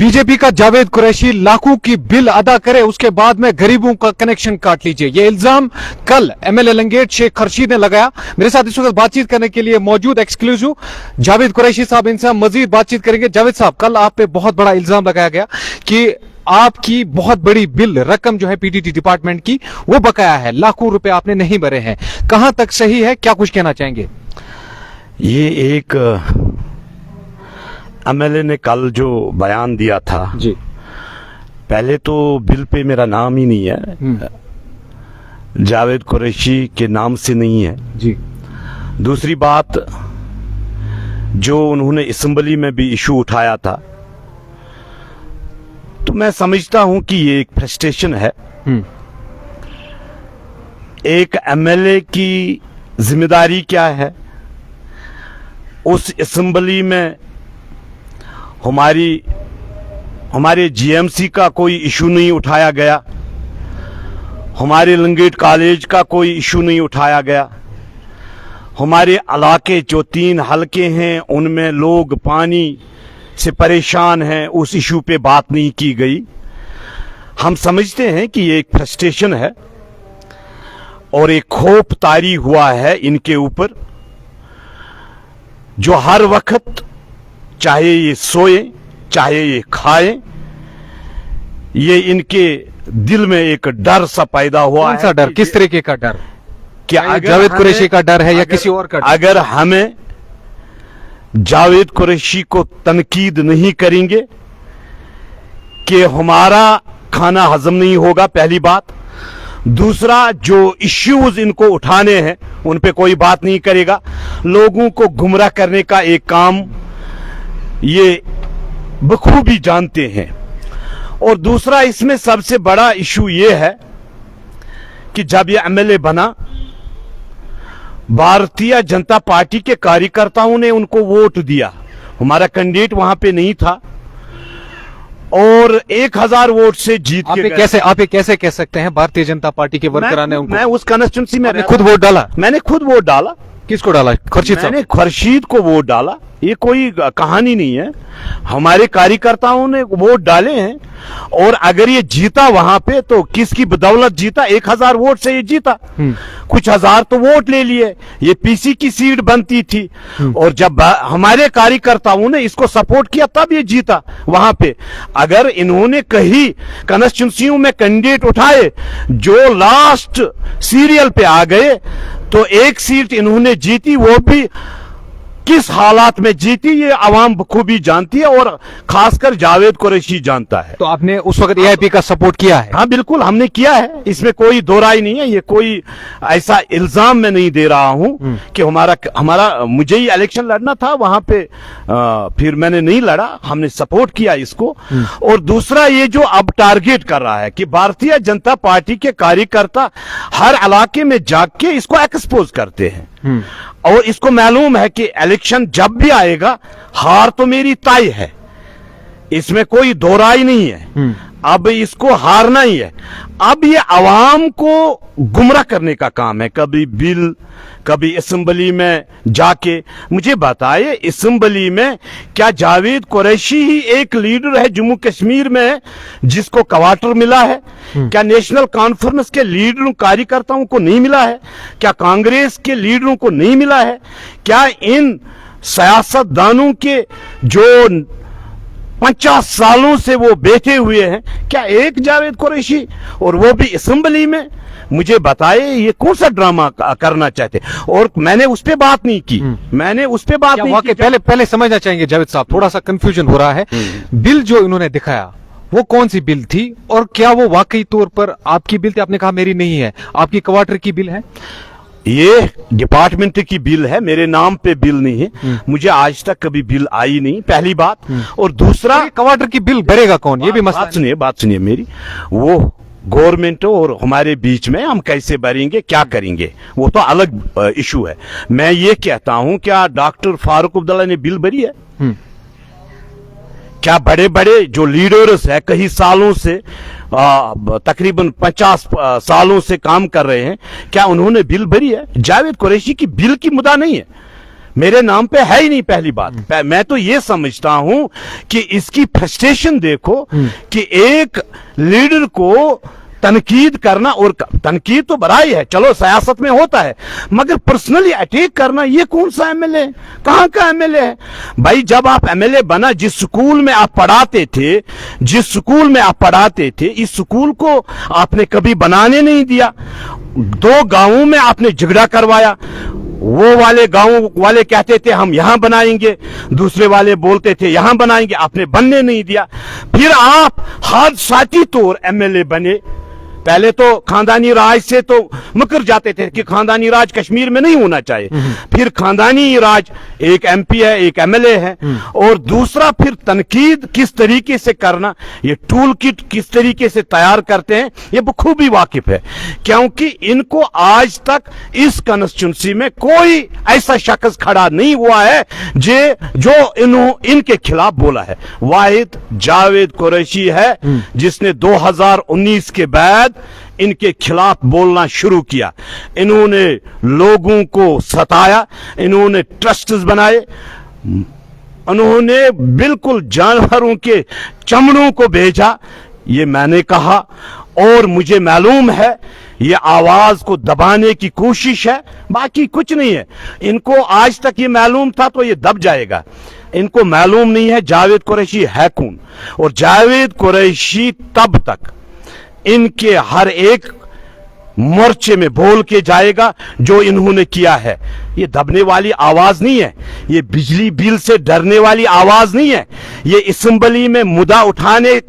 BJP का जावेद कुरैशी लाखों की बिल अदा करे उसके बाद में गरीबों का कनेक्शन काट लीजिए, ये इल्जाम कल एमएलए लंगेट शेख खर्शीद ने लगाया। मेरे साथ इस वक्त बातचीत करने के लिए मौजूद एक्सक्लूसिव जावेद कुरैशी साहब, इनसे हम मजीद बातचीत करेंगे। जावेद साहब, कल आप पे बहुत बड़ा इल्जाम लगाया गया कि आपकी बहुत बड़ी बिल रकम जो है पीडीटी डिपार्टमेंट की वो बकाया है, लाखों रुपए आपने नहीं भरे हैं, कहां तक सही है, क्या कुछ कहना चाहेंगे? ये एक एमएलए ने कल जो बयान दिया था जी, पहले तो बिल पे मेरा नाम ही नहीं है, जावेद कुरैशी के नाम से नहीं है जी। दूसरी बात, जो उन्होंने असेंबली में भी इशू उठाया था, तो मैं समझता हूं कि ये एक फ्रस्ट्रेशन है। एक एमएलए की जिम्मेदारी क्या है? उस असेंबली में हमारे जीएमसी का कोई इशू नहीं उठाया गया, हमारे लंगेट कॉलेज का कोई इशू नहीं उठाया गया, हमारे इलाके जो 3 हलके हैं उनमें लोग पानी से परेशान हैं, उस इशू पे बात नहीं की गई। हम समझते हैं कि ये एक फ्रस्ट्रेशन है और एक खौफ तारी हुआ है इनके ऊपर, जो हर वक्त चाहे ये सोए चाहे ये खाए, ये इनके दिल में एक डर सा पैदा हुआ है। कौन सा डर, किस तरीके का डर? क्या जावेद कुरैशी का डर है या किसी और का डर? अगर हमें जावेद कुरैशी को तनकीद नहीं करेंगे कि हमारा खाना हजम नहीं होगा, पहली बात। दूसरा, जो इश्यूज इनको उठाने हैं उन पे कोई बात नहीं करेगा, लोगों को गुमराह करने का एक काम ये बखूबी जानते हैं। और दूसरा, इसमें सबसे बड़ा इशू ये है कि जब ये एमएलए बना, भारतीय जनता पार्टी के कार्यकर्ताओं ने उनको वोट दिया, हमारा कैंडिडेट वहां पे नहीं था और 1000 वोट से जीत के गए। आप ये कैसे कह सकते हैं भारतीय जनता पार्टी के वर्करां ने उनको? मैं उस कॉन्स्टिट्यूंसी में खुद वोट डाला? मैंने खुद वोट डाला। किसको डाला? खर्शीद साहब? मैंने खर्शीद को वोट डाला, ये कोई कहानी नहीं है, हमारे कार्यकर्ताओं ने वोट डाले हैं। और अगर ये जीता वहां पे तो किसकी बदौलत जीता? 1000 वोट से ये जीता, कुछ हजार तो वोट ले लिए, ये पीसी की सीट बनती थी। और जब हमारे कार्यकर्ताओं ने इसको सपोर्ट किया तब ये जीता वहां पे। अगर इन्होंने कहीं कॉन्स्टिट्यूंसियों में कैंडिडेट उठाए जो लास्ट सीरियल पे आ गए, तो एक सीट इन्होंने जीती, वो भी किस हालात में जीती ये आवाम बखूबी जानती है और खासकर जावेद कुरैशी जानता है। तो आपने उस वक्त एआईपी का सपोर्ट किया है? हाँ बिल्कुल, हमने किया है, इसमें कोई दो राय नहीं है। ये कोई ऐसा इल्जाम मैं नहीं दे रहा हूं कि हमारा मुझे ही इलेक्शन लड़ना था वहां पे, फिर मैंने नहीं लड़ा, हमने सपोर्ट किया इसको। और दूसरा, ये जो अब टारगेट कर रहा है कि भारतीय जनता पार्टी के कार्यकर्ता हर इलाके में जाग के इसको एक्सपोज करते हैं, और इसको मालूम है कि इलेक्शन जब भी आएगा हार तो मेरी तय है, इसमें कोई दो राय नहीं है, अब इसको हारना ही है। अब ये आवाम को गुमराह करने का काम है, कभी बिल, कभी असेंबली में जाके। मुझे बताइए, असेंबली में क्या जावेद कुरैशी ही एक लीडर है जम्मू कश्मीर में जिसको क्वार्टर मिला है? क्या नेशनल कॉन्फ्रेंस के लीडरों कार्यकर्ताओं को नहीं मिला है? क्या कांग्रेस के लीडरों को नहीं मिला है? क्या इन सियासतदानों के जो 50 सालों से वो बैठे हुए हैं, क्या एक जावेद कुरैशी, और वो भी असेंबली में? मुझे बताए ये कौन सा ड्रामा करना चाहते? और मैंने उस पे बात नहीं की, मैंने उस पे बात नहीं की। पहले समझना चाहेंगे जावेद साहब, थोड़ा सा कंफ्यूजन हो रहा है। बिल जो इन्होंने दिखाया वो कौन सी बिल थी, और क्या वो वाकई तौर पर आपकी बिल थी? आपने कहा मेरी नहीं है, आपकी क्वार्टर की बिल है? ये डिपार्टमेंट की बिल है, मेरे नाम पे बिल नहीं है, मुझे आज तक कभी बिल आई नहीं, पहली बात। और दूसरा, क्वार्टर की बिल भरेगा कौन, ये भी मसला। बात सुनिए मेरी, वो गवर्नमेंट और हमारे बीच में हम कैसे भरेंगे, क्या करेंगे, वो तो अलग इशू है। मैं ये कहता हूं, क्या डॉक्टर फारूक अब्दुल्ला ने बिल भरी है? क्या बड़े बड़े जो लीडर्स है कई सालों से, तकरीबन 50 सालों से काम कर रहे हैं, क्या उन्होंने बिल भरी है? जावेद कुरैशी की बिल की मुद्दा नहीं है, मेरे नाम पे है ही नहीं। पहली बात मैं तो ये समझता हूं कि इसकी फ्रस्ट्रेशन देखो कि एक लीडर को तनकीद करना, और तनकीद तो बड़ाई है, चलो सियासत में होता है, मगर पर्सनली अटैक करना ये कौन सा एमएलए, कहां का एमएलए है भाई? जब आप एमएलए बना, जिस स्कूल में आप पढ़ाते थे, इस स्कूल को आपने कभी बनाने नहीं दिया। 2 गांवों में आपने झगड़ा करवाया। वो वाले गांव वाले कहते थे हम यहां बनाएंगे, दूसरे वाले बोलते थे यहां बनाएंगे, आपने बनने नहीं दिया। फिर आप हादसाती तौर एमएलए बने। पहले तो खानदानी राज से तो मुकर जाते थे कि खानदानी राज कश्मीर में नहीं होना चाहिए, फिर खानदानी राज, एक एमपी है, एक एमएलए है, और दूसरा फिर तनकीद किस तरीके से करना, ये टूल किट किस तरीके से तैयार करते हैं, ये बखूबी वाकिफ है। क्योंकि इनको आज तक इस कॉन्स्टिट्यूंसी में कोई ऐसा शख्स खड़ा नहीं हुआ है जो इनके खिलाफ बोला है। वाहिद जावेद कुरैशी है जिसने 2019 के बाद इनके खिलाफ बोलना शुरू किया। इन्होंने लोगों को सताया, इन्होंने ट्रस्ट्स बनाए, उन्होंने बिल्कुल जानवरों के चमड़ों को भेजा। ये मैंने कहा, और मुझे मालूम है ये आवाज को दबाने की कोशिश है, बाकी कुछ नहीं है। इनको आज तक ये मालूम था तो ये दब जाएगा। इनको मालूम नहीं है जावेद कुरैशी है कौन, और जावेद कुरैशी तब तक इनके हर एक मोर्चे में बोल के जाएगा जो इन्होंने किया है। ये दबने वाली आवाज नहीं है, ये बिजली बिल से डरने वाली आवाज नहीं है, ये असेंबली में मुद्दा उठाने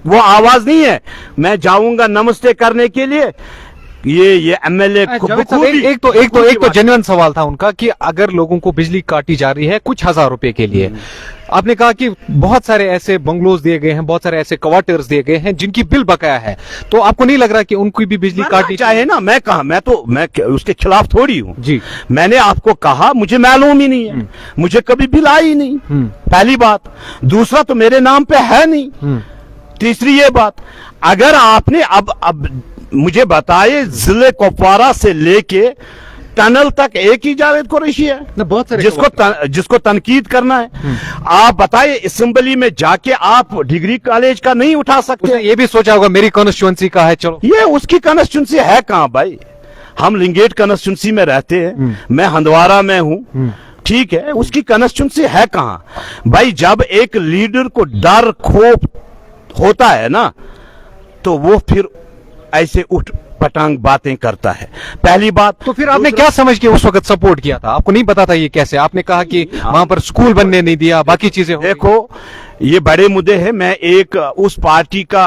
वो आवाज नहीं है। मैं जाऊंगा नमस्ते करने के लिए, ये एमएलए एक तो जेन्युइन सवाल था उनका कि अगर लोगों को बिजली काटी जा रही है कुछ हजार रुपए के लिए, आपने कहा कि बहुत सारे ऐसे बंगलोज दिए गए हैं, बहुत सारे ऐसे क्वार्टर्स दिए गए हैं जिनकी बिल बकाया है, तो आपको नहीं लग रहा कि उनकी भी बिजली काटनी चाहिए ना? मैं कहा, मैं उसके खिलाफ थोड़ी हूं जी। मैंने आपको कहा मुझे मालूम ही नहीं है, मुझे कभी बिल आई नहीं, पहली बात। दूसरा तो मेरे नाम पे है नहीं। तीसरी ये बात, अगर आपने अब मुझे बताए जिले कुपवारा से लेके टनल तक एक ही जावेद कुरैशी है, बहुत सारे जिसको तनकीद करना है। आप बताइए, असेंबली में जाके आप डिग्री कॉलेज का नहीं उठा सकते? ये भी सोचा होगा मेरी कॉन्स्टिट्यूंसी का है, चलो ये उसकी कॉन्स्टिट्यूंसी है कहां भाई? हम लिंगेट कॉन्स्टिट्यूंसी में रहते हैं, मैं हंदवारा में हूं, ठीक है, उसकी कॉन्स्टिट्यूंसी है कहां भाई? जब एक लीडर को डर खौफ होता है ना, तो वो फिर ऐसे उठ पटांग बातें करता है। पहली बात तो फिर आपने क्या समझ के उस वक्त सपोर्ट किया था? आपको नहीं पता था ये कैसे? आपने कहा कि वहां पर स्कूल बनने नहीं दिया, बाकी चीजें। देखो, ये बड़े मुद्दे हैं। मैं एक उस पार्टी का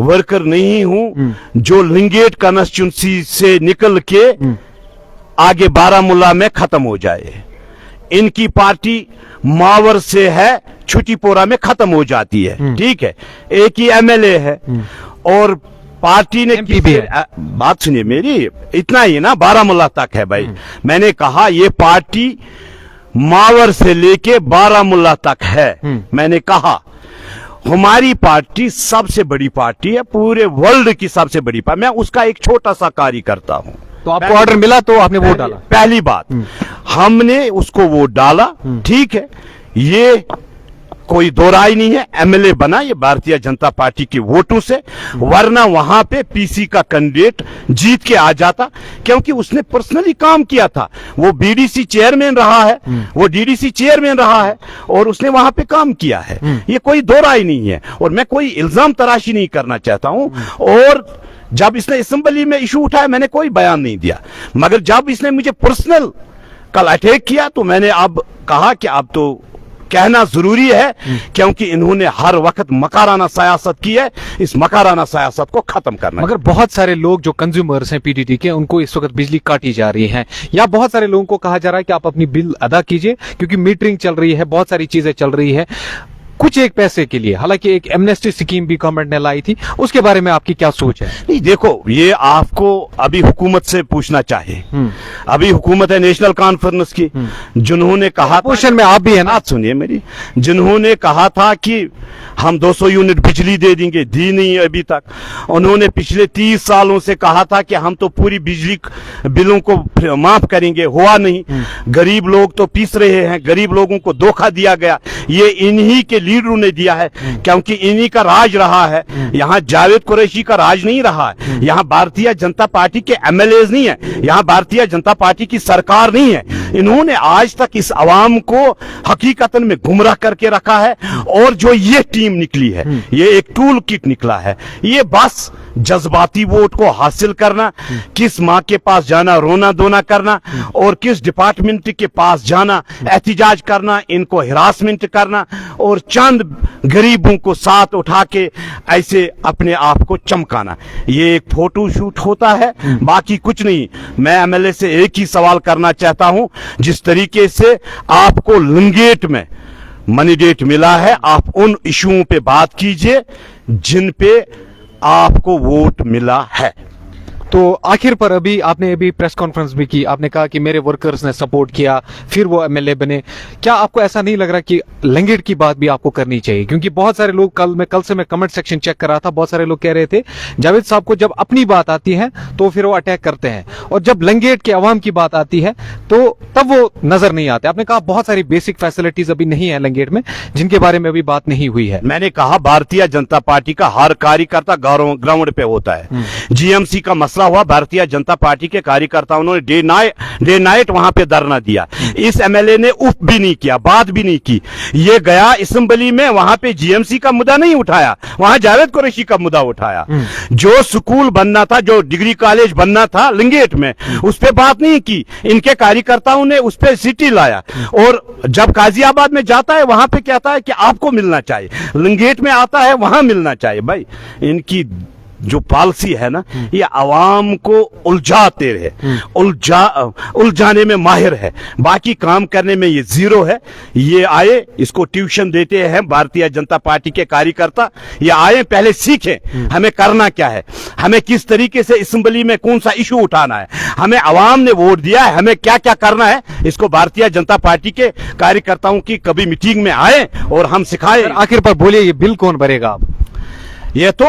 वर्कर नहीं हूं जो लिंगेट कॉन्स्टिट्यूंसी से निकल के आगे बारामूला में खत्म हो जाए। इनकी पार्टी मावर से है, छुटीपोरा में खत्म हो जाती है, ठीक है, एक ही एमएलए है, और पार्टी ने बात सुनिए मेरी, इतना ही ना, बारामूला तक है भाई। मैंने कहा ये पार्टी मावर से लेके बारामूला तक है। मैंने कहा हमारी पार्टी सबसे बड़ी पार्टी है, पूरे वर्ल्ड की सबसे बड़ी पार्टी। मैं उसका एक छोटा सा कार्य करता हूं। तो आपको ऑर्डर मिला तो आपने वोट डाला? पहली बात, हमने उसको वोट डाला, ठीक है, ये कोई दो राय नहीं है। एमएलए बना ये भारतीय जनता पार्टी के वोटों से, वरना वहां पे पीसी का कैंडिडेट जीत के आ जाता, क्योंकि उसने पर्सनली काम किया था। वो बीडीसी चेयरमैन रहा है, वो डीडीसी चेयरमैन रहा है, और उसने वहां पे काम किया है। ये कोई दो राय नहीं है, और मैं कोई इल्जाम तराशी नहीं करना चाहता हूं। और जब इसने असेंबली में इशू उठाया, मैंने कोई बयान नहीं दिया, मगर जब इसने मुझे पर्सनल कल अटैक किया, तो मैंने अब कहा कि अब तो कहना जरूरी है, क्योंकि इन्होंने हर वक्त मकाराना सियासत की है। इस मकाराना सियासत को खत्म करना। मगर बहुत सारे लोग जो कंज्यूमर्स हैं पीटीटी के, उनको इस वक्त बिजली काटी जा रही है, या बहुत सारे लोगों को कहा जा रहा है कि आप अपनी बिल अदा कीजिए क्योंकि मीटरिंग चल रही है, बहुत सारी चीजें चल रही है। कुछ एक पैसे के लिए, हालांकि एक एमनेस्टी स्कीम भी गवर्नमेंट ने लाई थी, उसके बारे में आपकी क्या सोच है? नहीं देखो, ये आपको अभी हुकूमत से पूछना चाहिए। अभी हुकूमत है नेशनल कॉन्फ्रेंस की, जिन्होंने कहा पोषण में आप भी है ना? बात सुनिए मेरी, जिन्होंने कहा था कि हम 200 यूनिट बिजली दे देंगे, दी नहीं अभी तक। उन्होंने पिछले 30 सालों से कहा था कि हम तो पूरी बिजली बिलों को माफ करेंगे, हुआ नहीं। गरीब लोग तो पीस रहे हैं, गरीब लोगों को धोखा दिया गया। ये इन्हीं के लीडरों ने दिया है, क्योंकि इन्हीं का राज रहा है। यहाँ जावेद कुरैशी का राज नहीं रहा है, यहाँ भारतीय जनता पार्टी के एमएलए नहीं है, यहाँ भारतीय जनता पार्टी की सरकार नहीं है। इन्होंने आज तक इस अवाम को हकीकतन में गुमराह करके रखा है। और जो ये टीम निकली है, ये एक टूल किट निकला है। ये बस जज्बाती वोट को हासिल करना, किस माँ के पास जाना, रोना धोना करना, और किस डिपार्टमेंट के पास जाना, एहतिजाज करना, इनको हिरासमेंट करना, और चंद गरीबों को साथ उठा के ऐसे अपने आप को चमकाना, ये एक फोटो शूट होता है, बाकी कुछ नहीं। मैं एमएलए से एक ही सवाल करना चाहता हूं, जिस तरीके से आपको लंगेट में मैंडेट मिला है, आप उन इश्यूओं पे बात कीजिए जिन पे आपको वोट मिला है। तो आखिर पर आपने प्रेस कॉन्फ्रेंस भी की, आपने कहा कि मेरे वर्कर्स ने सपोर्ट किया, फिर वो एमएलए बने। क्या आपको ऐसा नहीं लग रहा कि लंगेट की बात भी आपको करनी चाहिए? क्योंकि बहुत सारे लोग, कल से मैं कमेंट सेक्शन चेक कर रहा था, बहुत सारे लोग कह रहे थे जावेद साहब को जब अपनी बात आती है तो फिर वो अटैक करते हैं, और जब लंगेट के अवाम की बात आती है तो तब वो नजर नहीं आते। आपने कहा बहुत सारी बेसिक फैसिलिटीज अभी नहीं है लंगेट में, जिनके बारे में अभी बात नहीं हुई है। मैंने कहा भारतीय जनता पार्टी का हर कार्यकर्ता ग्राउंड पे होता है। जीएमसी का मसला हुआ, भारतीय जनता पार्टी के कार्यकर्ताओं ने डे नाइट वहां पे धरना दिया। इस एमएलए ने उफ भी नहीं किया, बात भी नहीं की। ये गया असेंबली में, वहां पे जीएमसी का मुद्दा नहीं उठाया, वहां जावेद कुरैशी का मुद्दा उठाया। जो स्कूल बनना था, जो डिग्री कॉलेज बनना था लंगेट में, उस पे बात नहीं की। इनके कार्यकर्ताओं ने उस पे सिटी लाया। और जब गाजियाबाद में जाता है, वहां पे कहता है कि आपको मिलना चाहिए, लंगेट में आता है वहां मिलना चाहिए। भाई, इनकी जो पॉलिसी है ना, ये आवाम को उलझाते रहे, उलझाने में माहिर है, बाकी काम करने में ये जीरो है। ये आए, इसको ट्यूशन देते हैं भारतीय जनता पार्टी के कार्यकर्ता। ये आए, पहले सीखें हमें करना क्या है, हमें किस तरीके से असेंबली में कौन सा इशू उठाना है, हमें आवाम ने वोट दिया है, हमें क्या क्या करना है। इसको भारतीय जनता पार्टी के कार्यकर्ताओं की कभी मीटिंग में आए और हम सिखाए। आखिर पर बोलिए, ये बिल कौन भरेगा? आप ये तो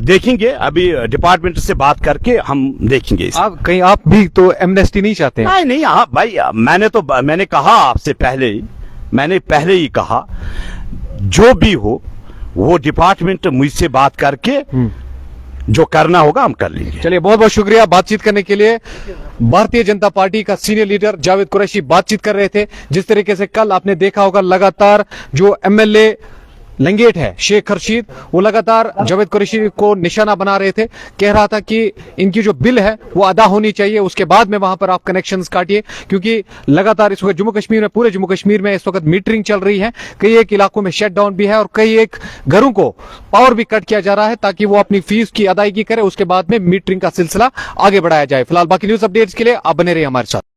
देखेंगे, अभी डिपार्टमेंट से बात करके हम देखेंगे इसे। आप भी तो एमनेस्टी नहीं चाहते हैं? नहीं, हाँ भाई, मैंने कहा आपसे पहले ही कहा, जो भी हो वो डिपार्टमेंट मुझसे बात करके जो करना होगा हम कर लेंगे। चलिए, बहुत बहुत शुक्रिया बातचीत करने के लिए। भारतीय जनता पार्टी का सीनियर लीडर जावेद कुरैशी बातचीत कर रहे थे। जिस तरीके से कल आपने देखा होगा, लगातार जो एमएलए लंगेट है शेख खर्शीद, वो लगातार जावेद कुरैशी को निशाना बना रहे थे। कह रहा था कि इनकी जो बिल है वो अदा होनी चाहिए, उसके बाद में वहां पर आप कनेक्शंस काटिए, क्योंकि लगातार इस वक्त जम्मू कश्मीर में, पूरे जम्मू कश्मीर में इस वक्त मीटरिंग चल रही है। कई एक इलाकों में शट डाउन भी है, और कई एक घरों को पावर भी कट किया जा रहा है, ताकि वो अपनी फीस की अदायगी करे, उसके बाद में मीटरिंग का सिलसिला आगे बढ़ाया जाए। फिलहाल बाकी न्यूज अपडेट्स के लिए आप बने रहिए हमारे साथ।